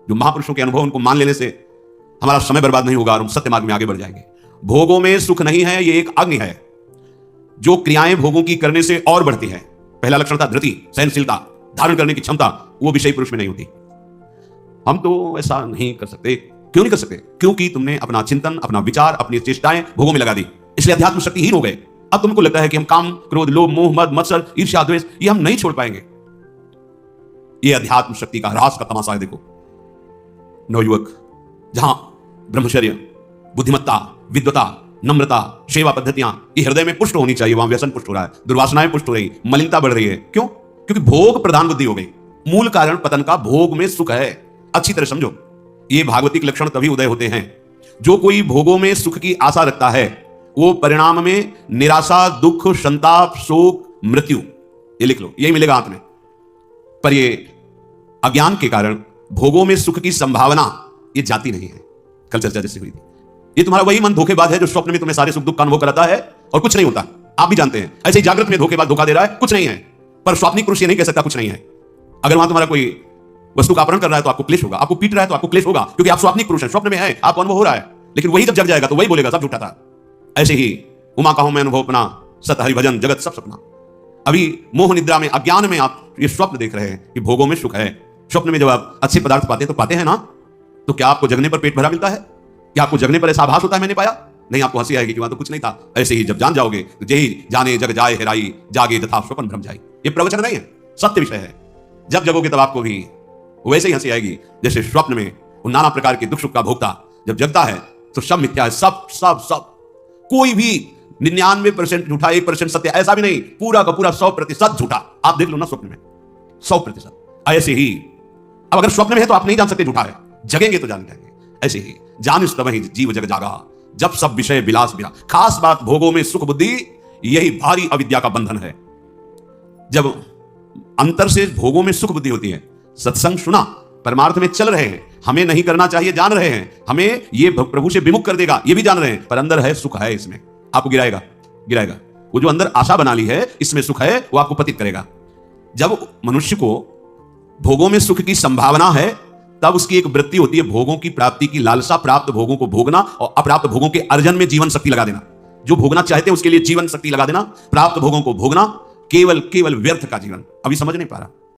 जो महापुरुषों के अनुभव उनको मान लेने से हमारा समय बर्बाद नहीं होगा और हम सत्य मार्ग में आगे बढ़ जाएंगे। भोगों में सुख नहीं है, ये एक अग्नि है जो क्रियाएं भोगों की करने से और बढ़ती है। पहला लक्षण था धृति, सहनशीलता, धारण करने की क्षमता, वो विषय पुरुष में नहीं होती। हम तो ऐसा नहीं कर सकते। क्यों नहीं कर सकते? क्योंकि तुमने अपना चिंतन, अपना विचार, अपनी चेष्टाएं भोगों में लगा दी, इसलिए अध्यात्म शक्तिहीन हो गए। अब तुमको लगता है कि हम काम, क्रोध, लोभ, मोह, मद, मत्सर, ईर्ष्या, द्वेष ये हम नहीं छोड़ पाएंगे। ये अध्यात्म शक्ति का ह्रास का तमाशा है। देखो नवयुवक, जहां ब्रह्मचर्य, बुद्धिमत्ता, विद्वता, नम्रता, सेवा पद्धतियां ये हृदय में पुष्ट होनी चाहिए, वहां व्यसन पुष्ट हो रहा है, दुर्वासनाएं पुष्ट हो रही, मलिनता बढ़ रही है। क्यों? क्योंकि भोग प्रधान बुद्धि हो गई। मूल कारण पतन का भोग में सुख है। अच्छी तरह समझो, ये भागवतिक लक्षण तभी उदय होते हैं। जो कोई भोगों में सुख की आशा रखता है वो परिणाम में निराशा, दुख, संताप, शोक, मृत्यु, ये लिख लो, यही मिलेगा अंत में। पर ये अज्ञान के कारण भोगों में सुख की संभावना ये जाती नहीं है। कल चर्चा जैसे हुई थी, ये तुम्हारा वही मन धोखेबाज है जो स्वप्न में तुम्हें सारे सुख दुख का अनुभव कराता है और कुछ नहीं होता। आप भी जानते हैं ऐसे ही जागृत में धोखेबाज धोखा दे रहा है, कुछ नहीं है। पर स्वाप्निक पुरुष ये नहीं कह सकता कुछ नहीं है। अगर वहां तुम्हारा कोई वस्तु का अपहरण कर रहा है तो आपको क्लेश होगा, आपको पीट रहा है तो आपको क्लेश होगा, क्योंकि आप स्वाप्निक पुरुष हैं, स्वप्न में है, आपको अनुभव हो रहा है। लेकिन वही जब जग जाएगा तो वही बोलेगा सब झूठा था। ऐसे ही उमा का हूं मैं अनुभव अपना, सत हरि भजन जगत सब सपना। अभी मोह निद्रा में, अज्ञान में आप ये स्वप्न देख रहे हैं कि भोगों में सुख है। स्वप्न में जब आप अच्छे पदार्थ पाते हैं तो पाते हैं ना, तो क्या आपको जगने पर पेट भरा मिलता है? क्या आपको जगने पर ऐसा आभास होता है मैंने पाया? नहीं, आपको हंसी आएगी कि वहां तो कुछ नहीं था। ऐसे ही जब जान जाओगे तो जेहि जाने जग जाए हेराई, जागे तथा स्वप्न भ्रम जाई। ये प्रवचन नहीं है, सत्य विषय है। जब जगोगे तब आपको भी वैसे ही हंसी आएगी जैसे स्वप्न में वो नाना प्रकार के दुख सुख का भोगता जब जगता है तो सब मिथ्या है, सब सब सब। कोई भी 99% झूठा, 1% सत्य ऐसा भी नहीं, पूरा का पूरा 100% झूठा। आप देख लो ना स्वप्न में 100%। ऐसे ही अब अगर स्वप्न में है तो आप नहीं जान सकते झूठा है, जगेंगे तो जान जाएंगे। ऐसे ही जानिस तब ही जीव जग जागा, जब सब विषय विलास बिला। खास बात भोगों में सुख बुद्धि, यही भारी अविद्या का बंधन है। जब अंतर से भोगों में सुख बुद्धि होती है, सत्संग सुना, परमार्थ में चल रहे हैं, हमें नहीं करना चाहिए जान रहे हैं, हमें ये प्रभु से विमुख कर देगा ये भी जान रहे हैं, पर अंदर है सुख है, इसमें आपको गिराएगा गिराएगा। वो जो अंदर आशा बना ली है इसमें सुख है, वो आपको पतित करेगा। जब मनुष्य को भोगों में सुख की संभावना है तब उसकी एक वृत्ति होती है भोगों की प्राप्ति की लालसा, प्राप्त भोगों को भोगना और अप्राप्त भोगों के अर्जन में जीवन शक्ति लगा देना। जो भोगना चाहते हैं उसके लिए जीवन शक्ति लगा देना, प्राप्त भोगों को भोगना, केवल केवल व्यर्थ का जीवन। अभी समझ नहीं पा रहा।